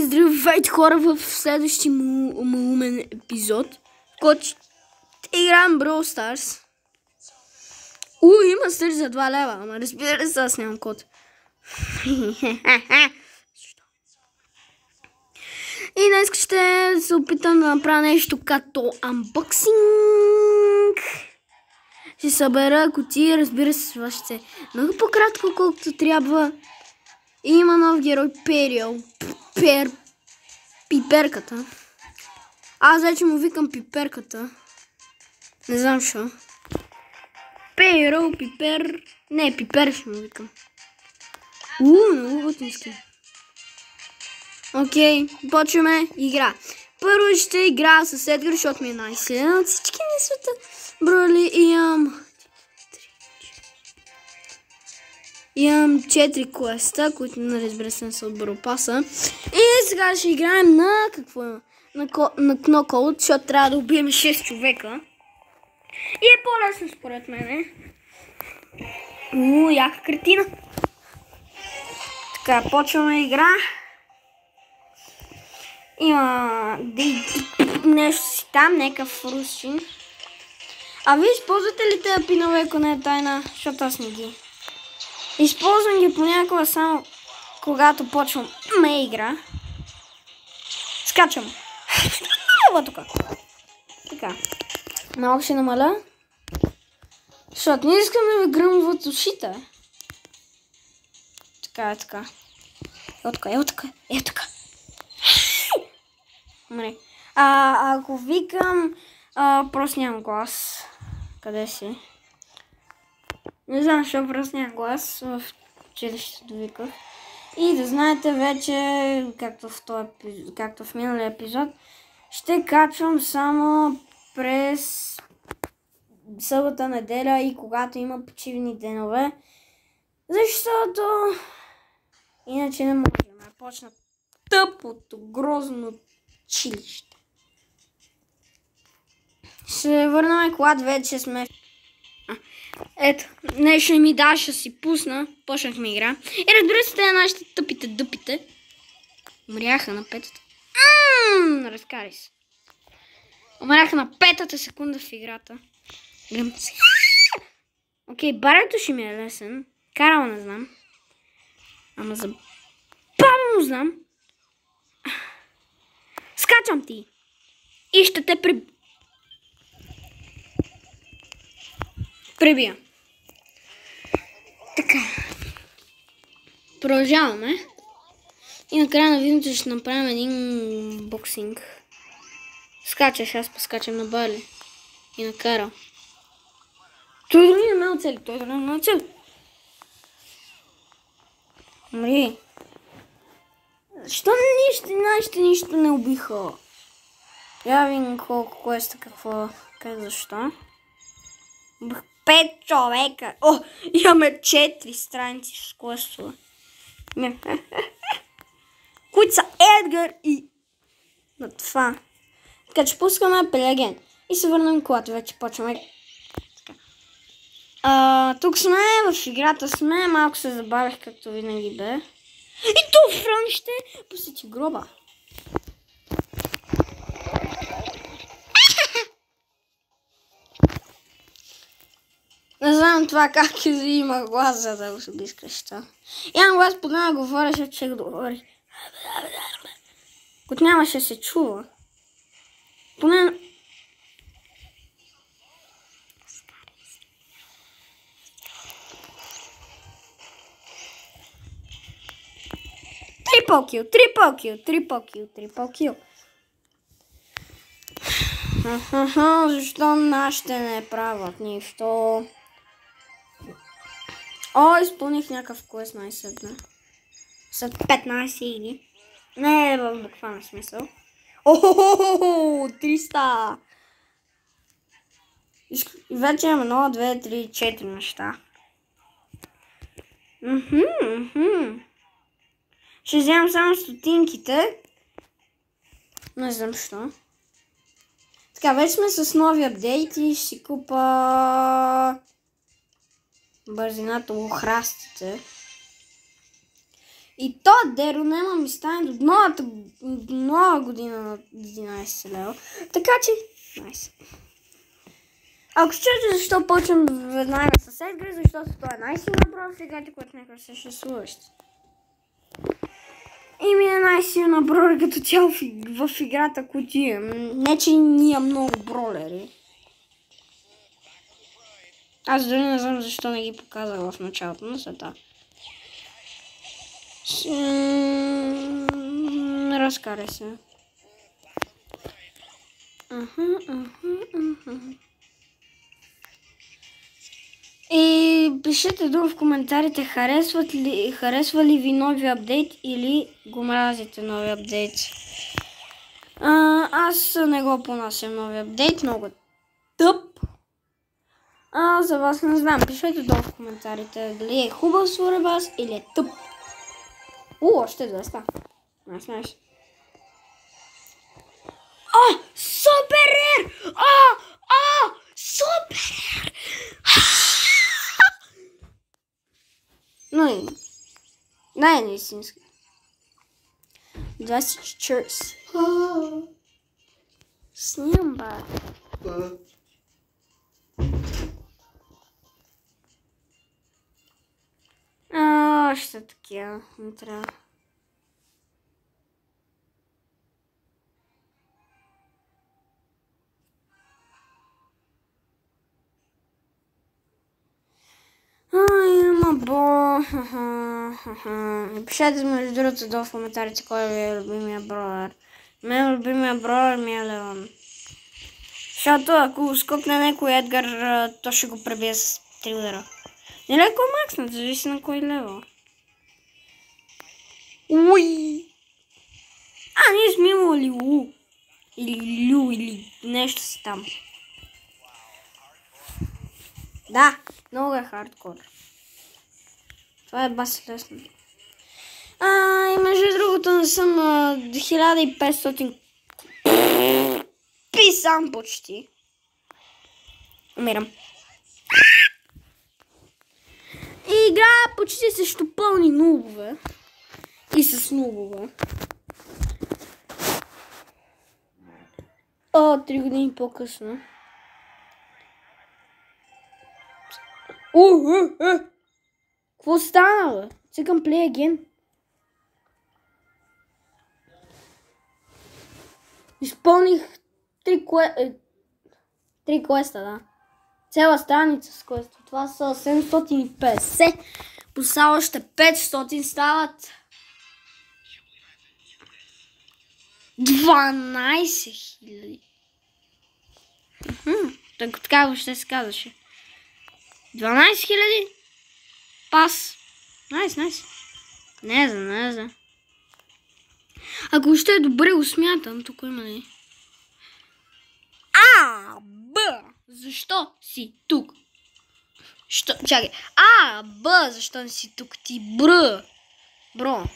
Здравейте хора в следващия малумен епизод, в който ще играем Brawl Stars. Има стъж за 2 лева, ама разбира се, аз нямам код. И днес ще се опитам да направя нещо като анбоксинг. Ще събера кутии, разбира се, това ще е много по-кратко, колкото трябва. И има нов герой Периал. Пиперката. Аз вече му викам Пиперката. Не знам защо. Периал, Пипер... Не, Пипер ще му викам. Много готински. Окей, почваме игра. Първо ще игра с Едгар, защото ми е най-силен от всички на света. Броли, имам 4 квеста, които разбира се не са от Бропаса. И сега ще играем на какво има? На Knockout, защото трябва да убием 6 човека. И е по-лесно според мене. Яка картина. Така, почваме игра. Има нещо си там, някакъв русчин. А вие използвате ли тези пинове, ако не е тайна? Защото аз не ги. Използвам ги понякога само когато почвам игра. Скачам. Ева тук. Така. Малко ще намаля. Защото не искам да ви гръмват ушите. Така. Ето така. Ако викам, просто нямам глас. Къде си? Не знам, защо просто нямам глас. В училището виках. И да знаете вече, както в миналия епизод, ще качвам само през събота, неделя и когато има почивни денове. Защото иначе не можем. Почна тъпото, грозно училище. Ще върнем, когато вече сме. Ето, нещо ми да, ще си пусна. Почнахме игра. И разбира се, те нашите тъпите дъпите умряха на 5-та. Разкари се. Умряха на 5-та секунда в играта. Окей, барето ще ми е лесен. Карал не знам. Ама за бавно знам. Скачам ти. И ще те пребия. Така. Продължаваме. И накрая на видеото ще направим един боксинг. Скачаш, аз поскачам на Бали. И накара. Той дори не ме оцели. Умри. Защо нищо не убиха? Я видим колко квеста, защо? 5 човека. Имаме 4 страници с квестове. Които са Едгар и на това. Така че пускаме Пелеген. И се върнем, когато вече почваме. Тук сме, в играта сме. Малко се забавих, както винаги бе. И то Франк ще посети гроба. Не знам това как има глас, за да го изкреща. Имам глас, поне да говоря, защото ще го говори. Когато нямаше се чува. Поне... Трипл кил. Защо нашите не правят нищо? Изпълних някакъв квест най-сетне. След 15 или. Не в буквален смисъл. 300! И вече имам 1, 2, 3, 4 неща. Ще вземам само стотинките. Не знам защо. Така, вече сме с нови апдейти. Ще си купа бързината, храстите. И то деро няма ми стане до нова година на 11 лева. Така че, найс. Ако чуете защо почвам веднага с Едгар, защото той е най-силна броя в играта, която някога съществуващи. И ми е най-силна броя като цяло в играта, която имам. Не, че ние много бролери. Аз дори не знам защо не ги показах в началото на света. Разкарай се. И пишете долу в коментарите, харесва ли ви нови апдейт или го мразите нови апдейт. Аз не го понасям нови апдейт, много тъп. За вас не знам, пишете долу в коментарите дали е хубав според вас или е тъп. Още 200. Найс. Супер рер! Супер рер! Но и не истински. 20 чърс. Снимам, ба. Още такива. Не трябва. Пишете между другото долу в коментарите кой ви е любимия броер. Мен любимия броер ми е Леон. Защото ако скопне някой Едгар, то ще го пребие с 3 удара. Не леко макснат, зависи на кой лево. Уй! Ние сме имали Лу. Или Лю, или нещо си там. Да, много е хардкор. Това е баси лесно. И между другото не съм 1500 писам почти. Умирам. И играя почти срещу пълни нубове. И с нубове. 3 години по-късно. Какво стана, бе? Цикам play again. Изпълних 3 квеста, да. Цяла страница с квеста. Това са 750. По още 500 стават 12 000. Така въобще се казваше. 12 000? Пас. Найс. Не за. Ако ще е добре го смятам, тук има ли? Защо си тук? Чакай. Защо не си тук ти? Бро.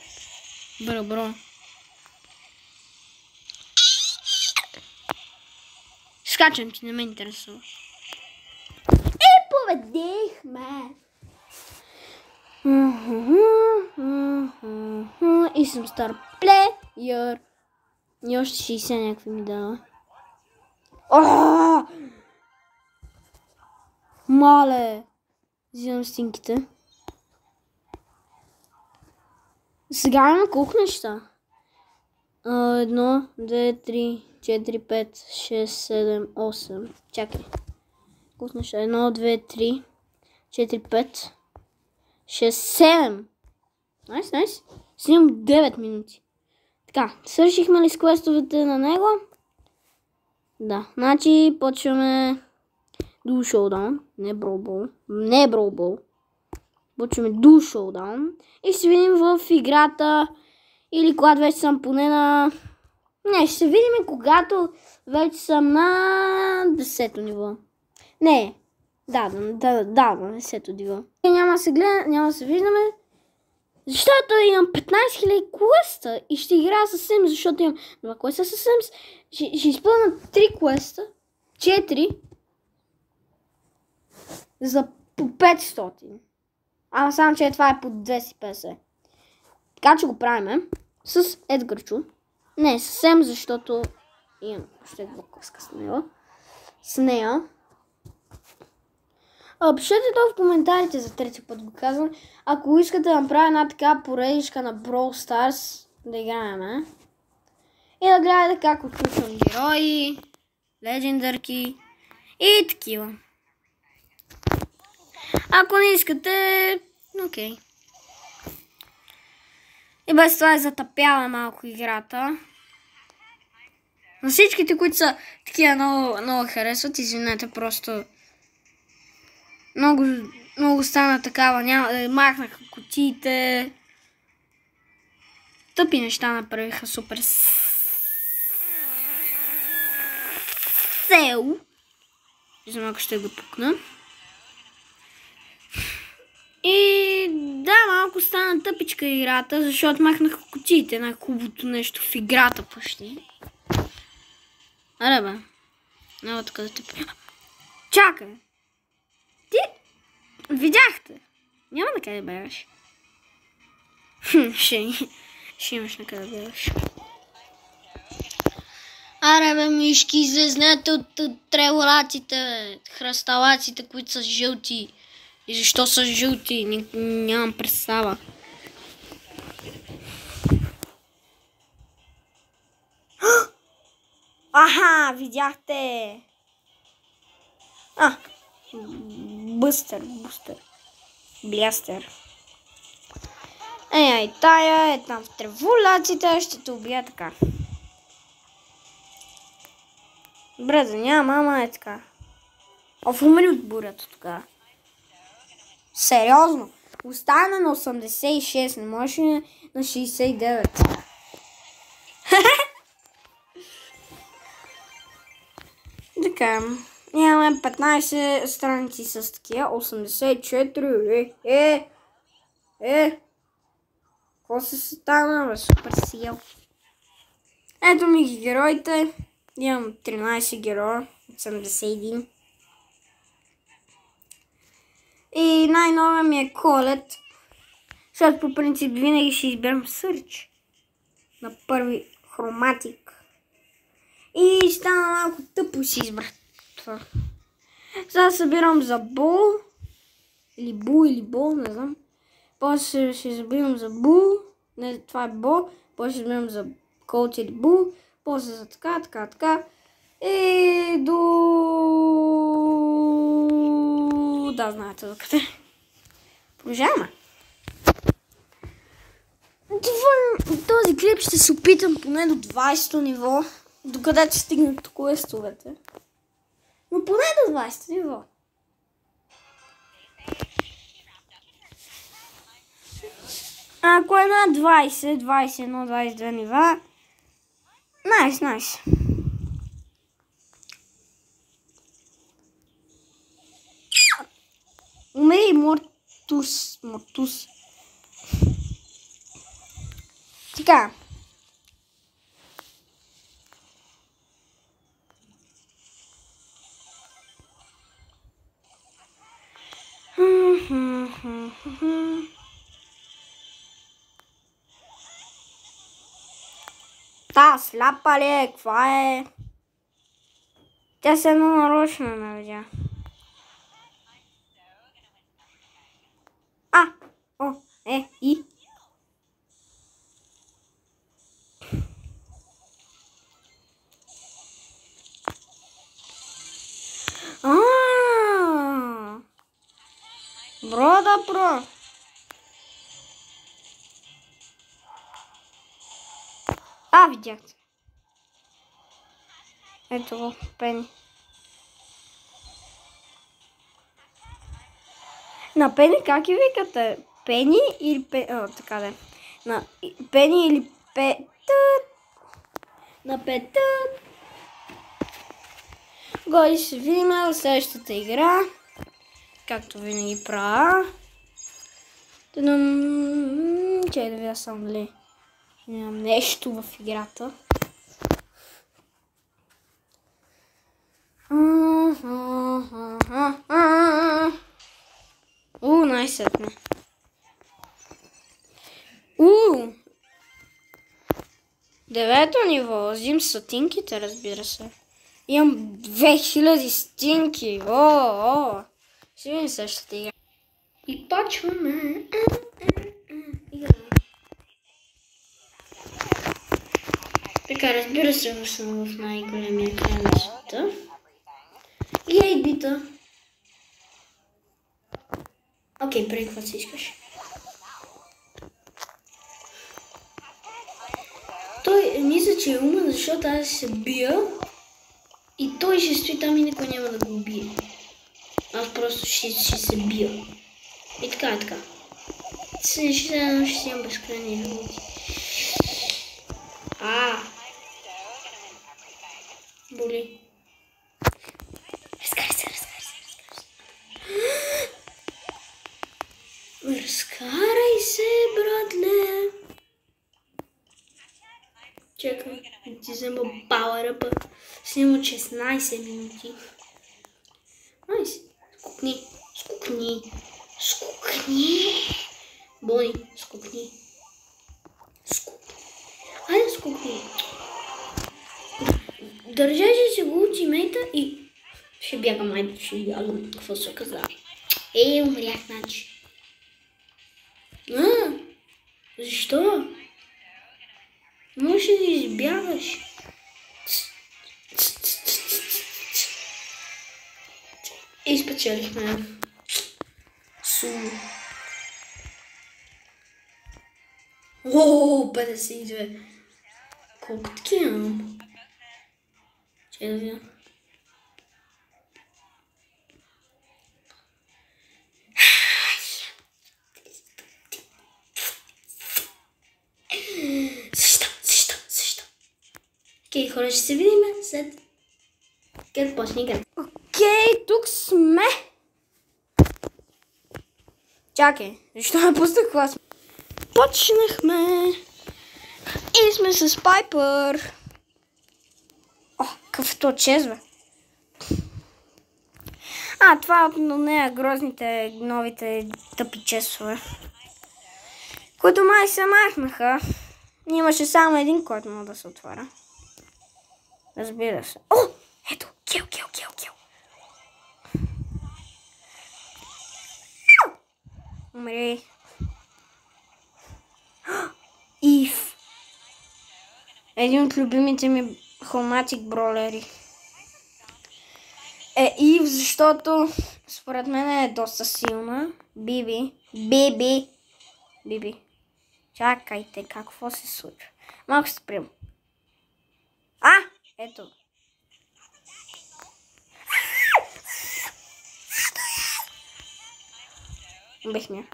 Скачам ти, не ме интересува. Победихме! И съм стар плеер. И още 60 някакви ми дава. Мале! Взимам стинките. Сега има колко неща? 1, 2, 3, 4, 5, 6, 7, 8. Чакай. Колко неща? 1, 2, 3, 4, 5, 6, 7. Найс. Снимам 9 минути. Така, свършихме ли с квестовете на него? Да, значи почваме Duo Showdown. Не Brawl. Почваме Duo Showdown. И ще се видим в играта. Или когато вече съм поне на... Не, ще се видим когато вече съм на 10-то ниво. Не, да, на 10-то ниво. Няма да се виждаме. Защото имам 15 000 квеста и ще играя с Sims, защото имам 2 квеста с Sims. Ще изпълня 3 квеста, 4 за по 500. Само че това е по 250. Така че го правим с Едгарчо. Не, съвсем, защото имам още една коска с нея. Пишете долу в коментарите, за трети път го казвам. Ако искате да направя една така поредичка на Brawl Stars, да играем. И да гледате как отключвам герои, легендарки и такива. Ако не искате, окей. И без това затъпява малко играта. На всичките, които са такива много харесват, извинете, просто много стана такава, махнаха кутиите. Тъпи неща направиха супер сел. Виждам, ако ще го пукна. И да, малко стана тъпичка играта, защото махнаха кутиите, най-хубавото нещо в играта почти. Аре бе, няма така да те... Чакай! Ти видяхте? Няма на къде бягаш. Ще имаш на къде бягаш. Аре бе, мишки, излезнете от треволаците, хръсталаците, които са жълти. И защо са жълти? Нямам представа. Аха, видяхте! Бустер. Блястер. Ай, тая е там в треволаците, ще те убия така. Добре, да няма, ама е така. Умри от бурята тогава. Сериозно. Остана на 86, не можеш на 69. Така, имаме 15 страници с такива, 84, какво се стана, бе, супер сил. Ето ми ги героите, имам 13 героя, 81. И най-новия ми е Колет, защото по принцип винаги ще изберем Сърч на първи хроматик. И стана малко тъпо си избрах това. Сега събирам за Бул, или Бул, не знам. После ще забирам за Бул, не, това е Бул, после ще забирам за Колт или Бул, после за така. И до... Да, знаете докъде. Продължаваме. Този клип ще се опитам поне до 20-то ниво, докъде ще стигнат квестовете. Но поне до 20-то ниво. Ако е на 20, 21, 22 нива, найс. Умери Мортус. Така. Та сляпа ли е? Каква е? Тя се едно нарочно ме видя. И? Бро. Видяхте. Ето го, Пени. На Пени как и викате? Пени или така да е. На Пени или на Петът. Годи ще видим в следващата игра. Както винаги правя. Чай да видя само дали нямам нещо в играта. Най-сетне. Девето ниво. Взим стотинките, разбира се. Имам 2000 стотинки. Ще видим същата игра. И почваме. Така, разбира се, съм в най-големия край на света. И 8-бита. Окей, преди какво си искаш? Той мисля, че е умен, защото аз се бия и той ще стои там и никой няма да го убие. Аз просто ще се бия. И така, така. Ще си имам безкрайни работи. Боли. Разкарай се. Разкарай се, братле. Чакай, да ти взема пауър-ъпа. Снимам 16 минути. Найс. Скукни. Бони, скукни. Хайде, скукни. Държеше си го ултимейта и ще бягам, какво се каза. Умрях, значи. Защо? Може да избягаш. И спечелихме. 52. Колко таки имам? Че да видя. Защо? Окей, хора, ще се видим след като почне игра. Окей, тук сме. Чакай, защо ме пуснах клас? Почнахме. И сме с Пайпър. Какъв то чезве. Това е от нея грозните, новите тъпи чесове. Които май се махнаха. Имаше само един, който мога да се отваря. Разбира се. Ето, кил. Умри. Ив. Един от любимите ми хроматик бролери. Ив, защото според мен е доста силна. Биби. Чакайте, какво се случва? Малко се спрям. Ето. Убих ме.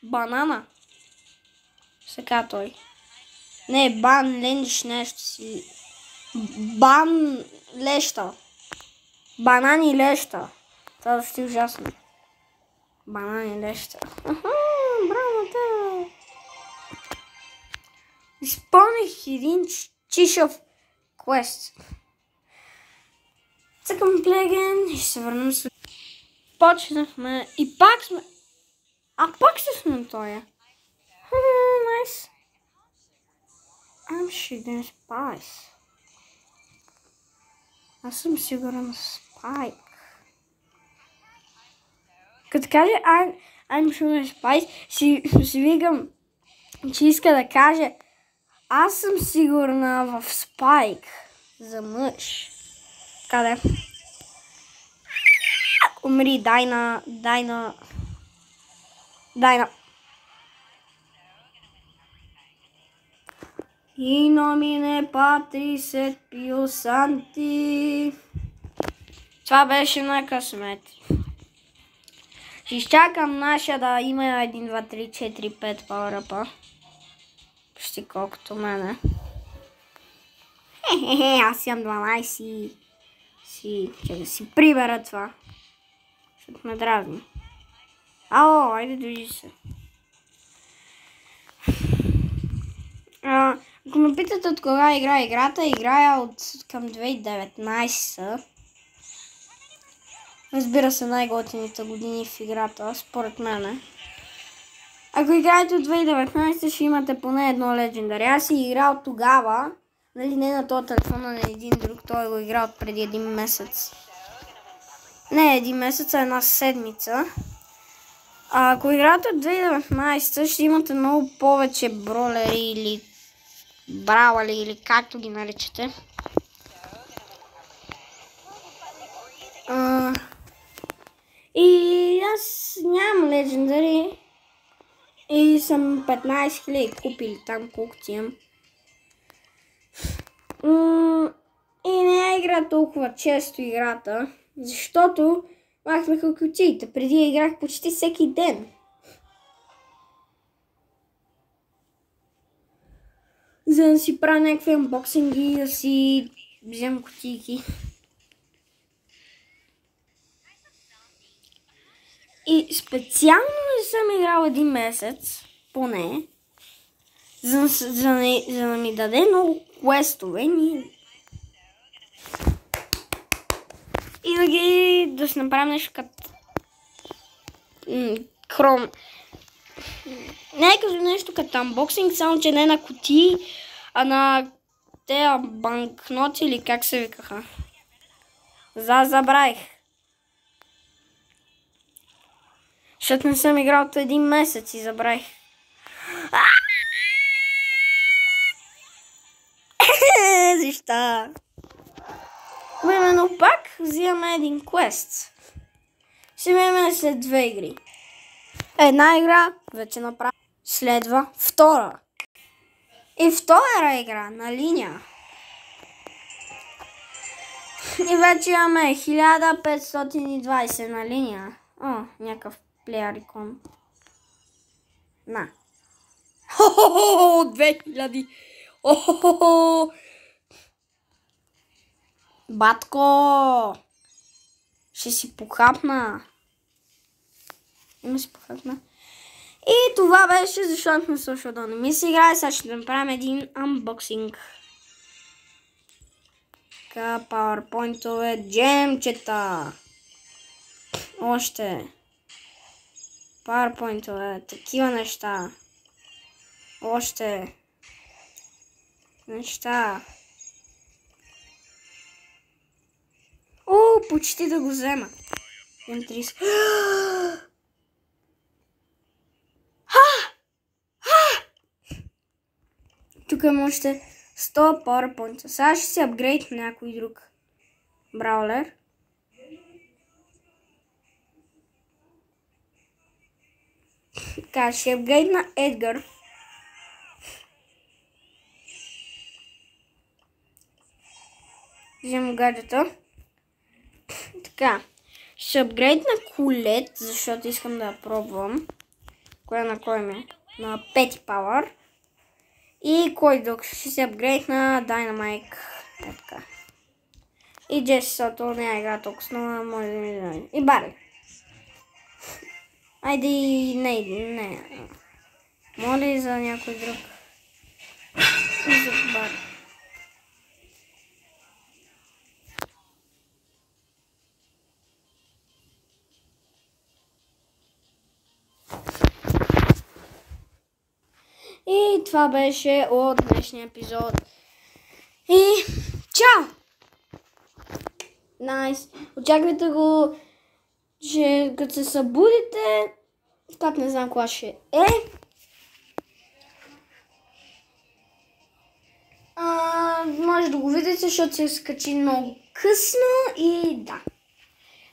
Банана. Сега той. Не, бан, лениш нещо си. Бан, леща. Банани леща. Това да ще ужасно. Банани леща. Браво, те. Изпълних един чишов квест. Цъкам плеген и ще се върнем с... Почнахме и пак сме... пак ще сме тоя. Найс. I'm shooting spice. Аз съм сигурен Спайк. Като каже I'm shooting spice, си викам, че иска да каже аз съм сигурна в Спайк. За мъж. Къде? Умри, Дайна. И номине Патрис ет Пио Санти. Това беше на късмет. Ще изчакам наша да има 1, 2, 3, 4, 5 пауъръпа. Почти колкото мене. Аз имам 12. Ще да си прибера това. Защото ме дразни. Айде държи се. Ако ме питате от кога играя играта, играя от към 2019. Разбира се, най-готините години в играта, според мен. Ако играете от 2019, ще имате поне едно легендари. Аз си играл тогава, нали не на този телефон, а на един друг, той го играл преди един месец. Не един месец, а една седмица. А ако играете от 2019, ще имате много повече бролери или бравали, или както ги наричате. И аз нямам легендари. И съм 15 000 купили там, колкото имам. И не я игра толкова често играта, защото махнаха кутиите. Преди я играх почти всеки ден. За да си правя някакви анбоксинги и да си вземам кутийки. И специално не съм играл един месец, поне, за да ми даде много квестове и да си направим нещо като Chrome. Не е като нещо като анбоксинг, само че не на кутии, а на тези банкноти или как се викаха. Забравих. Защото не съм играл от един месец и забравих. Защо? Именно пак взимаме един квест. Ще имаме след 2 игри. Една игра вече направи. Следва втора. И втора игра на линия. И вече имаме 1520 на линия. О, някакъв плеер икон. На. Хо-хо-хо! 2000! О-хо-хо-хо! Батко! Ще си похапна. Има си похапна. И това беше, защото не слушал да не ми се играе. Сега ще направим един анбоксинг. Така, PowerPoint-ове, джемчета. Още. PowerPoint-ове, такива неща. Още. Неща. О, почти да го взема. Тук има още 100 PowerPoint. Сега ще се апгрейд на някой друг браулер. Така, ще апгрейд на Едгар. Вземам гаджета. Така, ще апгрейд на Колет, защото искам да я пробвам. Коя на кой ме? На 5 Power. И кой друг? Ще се апгрейд на Dynamite. Така. И Джеси Сото не е игра толкова снова, може да ми знае. И Бари. Айде и не. Моля и за някой друг. И за Бари. И това беше от днешния епизод. И чао! Найс! Очаквайте го, че като се събудите, пак не знам кога ще е. Може да го видите, защото се скачи много късно и да.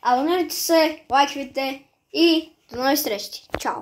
Абонирайте се, лайквайте и до нови срещи. Чао!